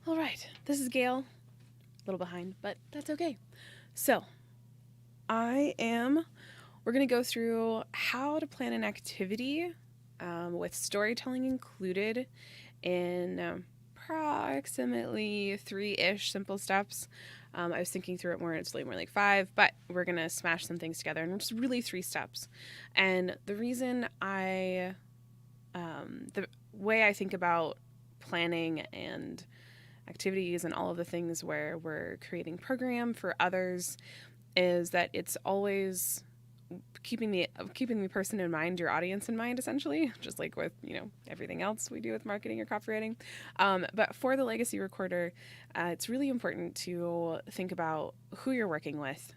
All right, this is Gail. A little behind, but that's okay. So, we're going to go through how to plan an activity with storytelling included in approximately 3-ish simple steps. I was thinking through it more, it's really more like 5, but we're going to smash some things together, and it's really 3 steps. And the way I think about planning and activities and all of the things where we're creating program for others is that it's always keeping the person in mind, your audience in mind, essentially, just like with everything else we do with marketing or copywriting. But for the legacy recorder, it's really important to think about who you're working with,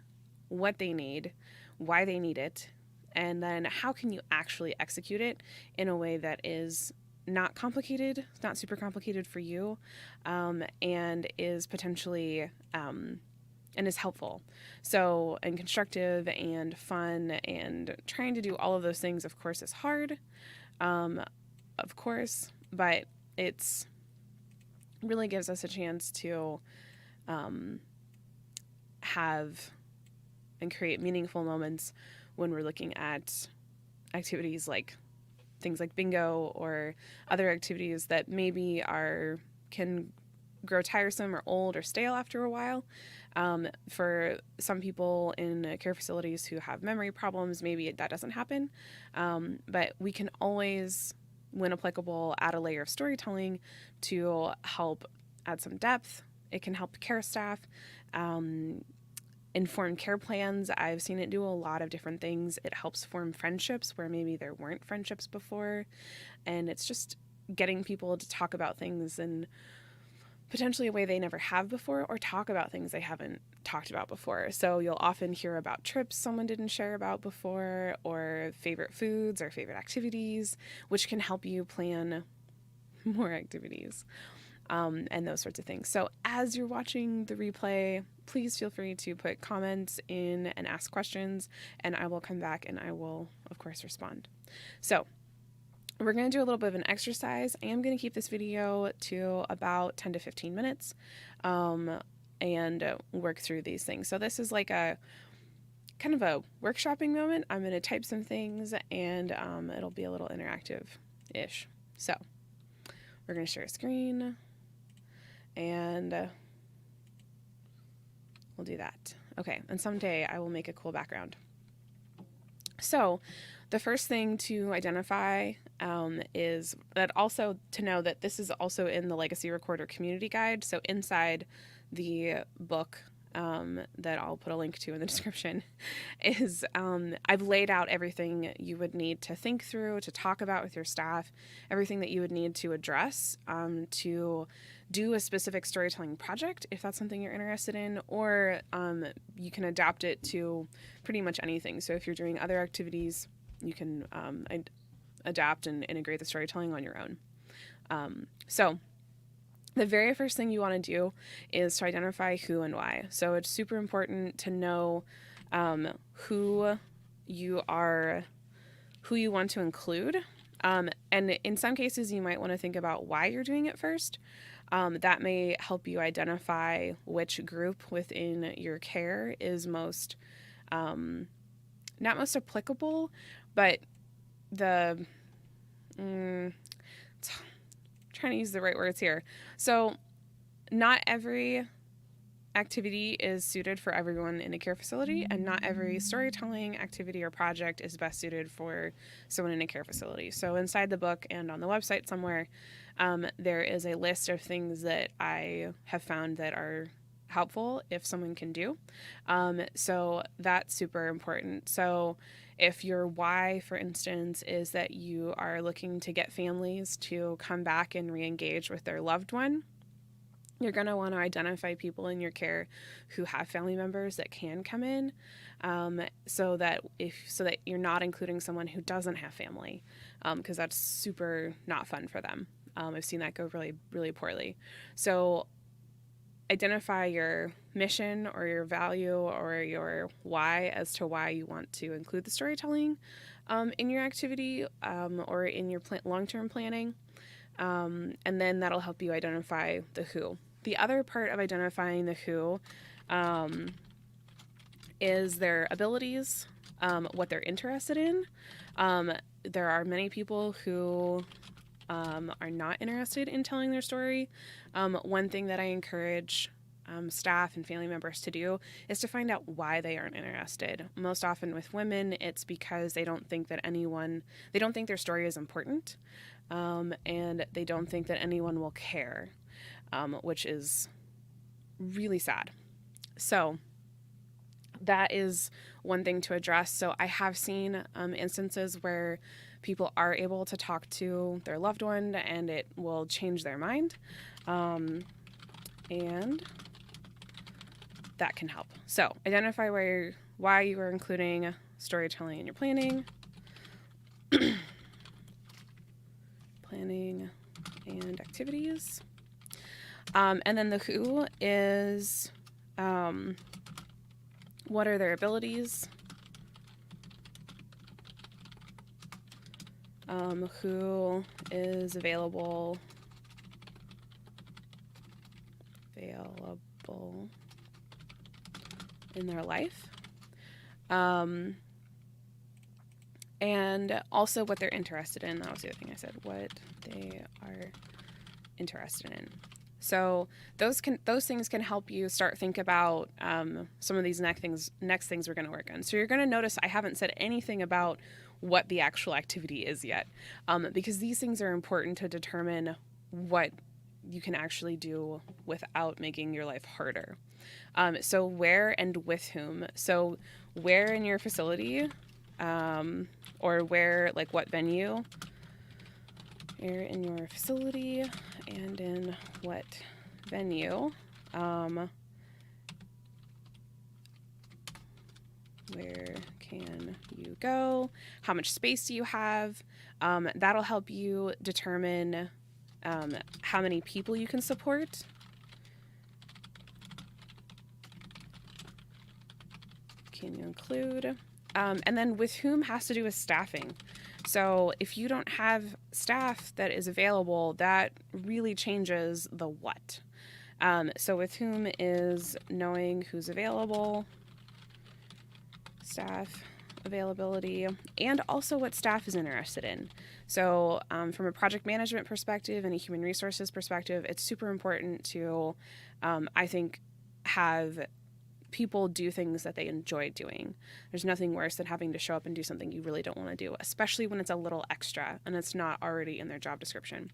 what they need, why they need it, and then how can you actually execute it in a way that is not complicated, not super complicated for you, and is potentially and is helpful. So, and constructive and fun, and trying to do all of those things, of course, is hard, of course, but it's really gives us a chance to have and create meaningful moments when we're looking at activities like things like bingo or other activities that maybe can grow tiresome or old or stale after a while. For some people in care facilities who have memory problems, maybe that doesn't happen. But we can always, when applicable, add a layer of storytelling to help add some depth. It can help care staff. Informed care plans, I've seen it do a lot of different things. It helps form friendships where maybe there weren't friendships before. And it's just getting people to talk about things in potentially a way they never have before, or talk about things they haven't talked about before. So you'll often hear about trips someone didn't share about before, or favorite foods or favorite activities, which can help you plan more activities. And those sorts of things. So as you're watching the replay, please feel free to put comments in and ask questions, and I will come back and I will, of course, respond. So we're going to do a little bit of an exercise. I am going to keep this video to about 10 to 15 minutes and work through these things. So this is like a kind of a workshopping moment. I'm going to type some things, and it'll be a little interactive-ish. So we're going to share a screen, and we'll do that. Okay, and someday I will make a cool background. So the first thing to identify is that also to know that this is also in the Legacy Recorder community guide. So inside the book that I'll put a link to in the description is I've laid out everything you would need to think through, to talk about with your staff, everything that you would need to address to do a specific storytelling project, if that's something you're interested in, or you can adapt it to pretty much anything. So if you're doing other activities, you can adapt and integrate the storytelling on your own. So the very first thing you want to do is to identify who and why. So it's super important to know who you want to include. And in some cases, you might want to think about why you're doing it first. That may help you identify which group within your care is most, not most applicable, but trying to use the right words here. So not every activity is suited for everyone in a care facility, and not every storytelling activity or project is best suited for someone in a care facility. So inside the book and on the website somewhere, there is a list of things that I have found that are helpful if someone can do. So that's super important. So if your why, for instance, is that you are looking to get families to come back and re-engage with their loved one, you're going to want to identify people in your care who have family members that can come in, so that you're not including someone who doesn't have family, because that's super not fun for them. I've seen that go really, really poorly. So identify your mission or your value or your why as to why you want to include the storytelling in your activity or in your long-term planning. And then that'll help you identify the who. the other part of identifying the who is their abilities, what they're interested in. There are many people who are not interested in telling their story. One thing that I encourage staff and family members to do is to find out why they aren't interested. Most often with women, it's because they don't think their story is important, and they don't think that anyone will care, which is really sad. So that is one thing to address. So I have seen instances where people are able to talk to their loved one and it will change their mind. And that can help. So identify why you are including storytelling in your planning. Planning and activities. And then the who is what are their abilities? Who is available in their life, and also what they're interested in. That was the other thing I said, what they are interested in. So those things can help you start think about some of these next things we're going to work on. So you're going to notice I haven't said anything about what the actual activity is yet, because these things are important to determine what you can actually do without making your life harder. So where and with whom. So where in your facility, or where, like what venue, where in your facility and in what venue, where can you go, how much space do you have. That'll help you determine how many people you can support. Can you include? And then with whom has to do with staffing. So if you don't have staff that is available, that really changes the what. So with whom is knowing who's available, staff availability, and also what staff is interested in. So from a project management perspective and a human resources perspective, it's super important to, I think, have people do things that they enjoy doing. There's nothing worse than having to show up and do something you really don't want to do, especially when it's a little extra and it's not already in their job description.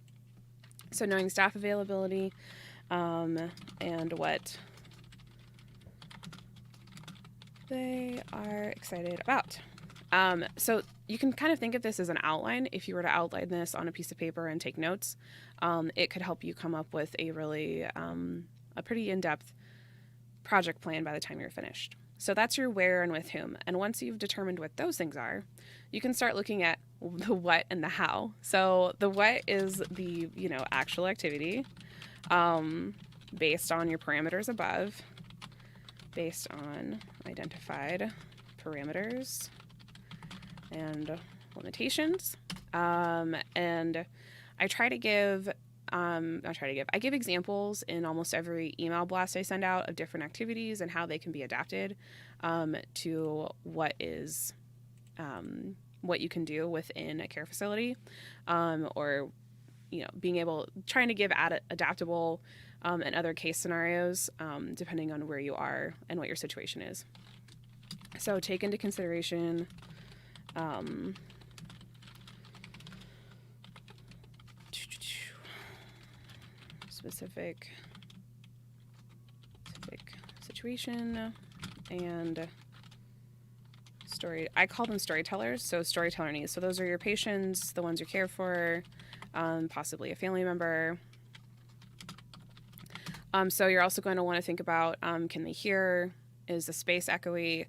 So knowing staff availability, and what they are excited about. So you can kind of think of this as an outline. If you were to outline this on a piece of paper and take notes, it could help you come up with a really, a pretty in-depth project plan by the time you're finished. So that's your where and with whom. And once you've determined what those things are, you can start looking at the what and the how. So the what is the, actual activity, based on your parameters above, based on identified parameters and limitations. And I give examples in almost every email blast I send out of different activities and how they can be adapted to what you can do within a care facility, or trying to give adaptable and other case scenarios depending on where you are and what your situation is. So take into consideration specific situation and story. I call them storytellers, so storyteller needs. So those are your patients, the ones you care for, possibly a family member. So you're also going to want to think about, can they hear? Is the space echoey?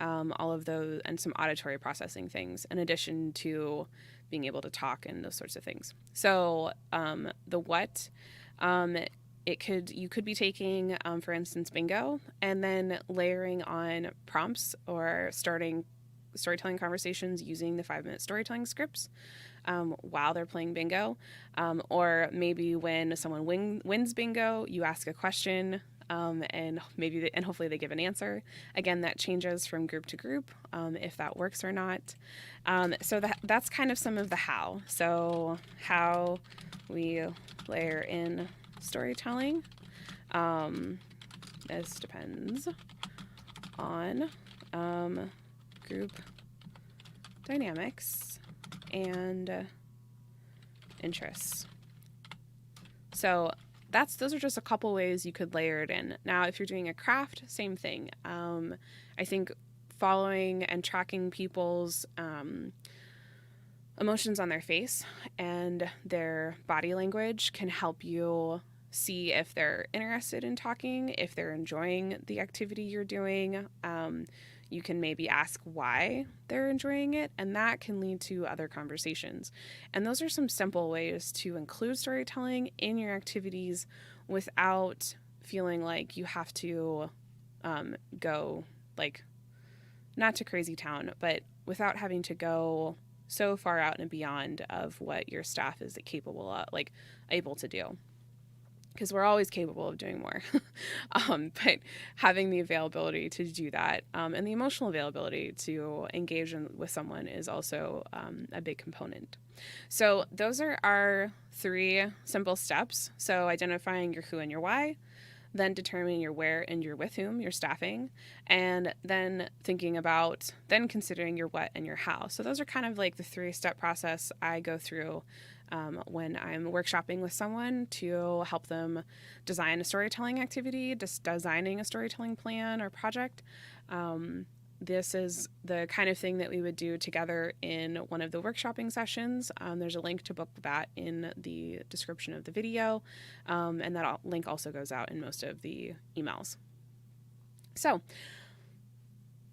All of those, and some auditory processing things, in addition to being able to talk and those sorts of things. So the what, you could be taking, for instance, bingo, and then layering on prompts or starting storytelling conversations using the 5-minute storytelling scripts. while they're playing bingo. Or maybe when someone wins bingo, you ask a question, and and hopefully they give an answer. Again, that changes from group to group, if that works or not. So that's kind of some of the how. So how we layer in storytelling. This depends on group dynamics and interests. So those are just a couple ways you could layer it in. Now, if you're doing a craft, same thing. I think following and tracking people's emotions on their face and their body language can help you see if they're interested in talking, if they're enjoying the activity you're doing. You can maybe ask why they're enjoying it, and that can lead to other conversations. And those are some simple ways to include storytelling in your activities without feeling like you have to go, like, not to crazy town, but without having to go so far out and beyond of what your staff is capable of, like, able to do. Because we're always capable of doing more. But having the availability to do that, and the emotional availability to engage with someone is also a big component. So those are our 3 simple steps. So identifying your who and your why, then determining your where and your with whom, your staffing, and then considering your what and your how. So those are kind of like the 3-step process I go through when I'm workshopping with someone to help them design a storytelling activity, just designing a storytelling plan or project. This is the kind of thing that we would do together in one of the workshopping sessions. There's a link to book that in the description of the video, and that link also goes out in most of the emails. So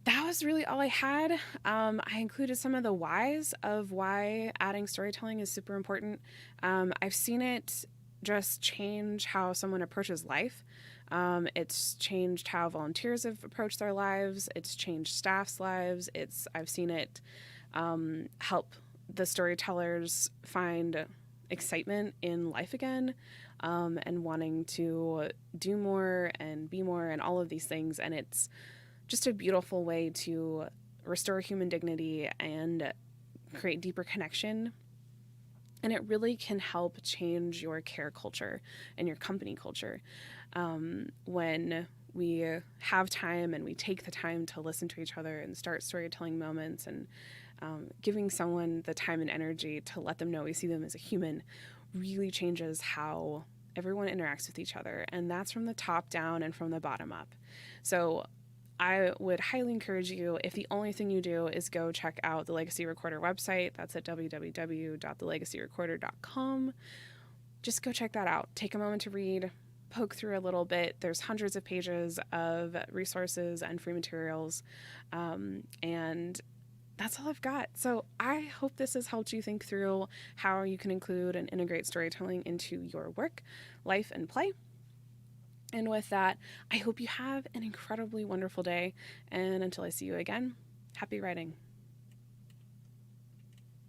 that was really all I had. I included some of the whys of why adding storytelling is super important. I've seen it just change how someone approaches life. It's changed how volunteers have approached their lives. It's changed staff's lives. I've seen it help the storytellers find excitement in life again, and wanting to do more and be more and all of these things. And it's just a beautiful way to restore human dignity and create deeper connection. And it really can help change your care culture and your company culture. When we have time and we take the time to listen to each other and start storytelling moments, and giving someone the time and energy to let them know we see them as a human, really changes how everyone interacts with each other. And that's from the top down and from the bottom up. So I would highly encourage you, if the only thing you do is go check out the Legacy Recorder website, that's at www.thelegacyrecorder.com. Just go check that out. Take a moment to read, poke through a little bit. There's hundreds of pages of resources and free materials. And that's all I've got. So I hope this has helped you think through how you can include and integrate storytelling into your work, life, and play. And with that, I hope you have an incredibly wonderful day. And until I see you again, happy writing.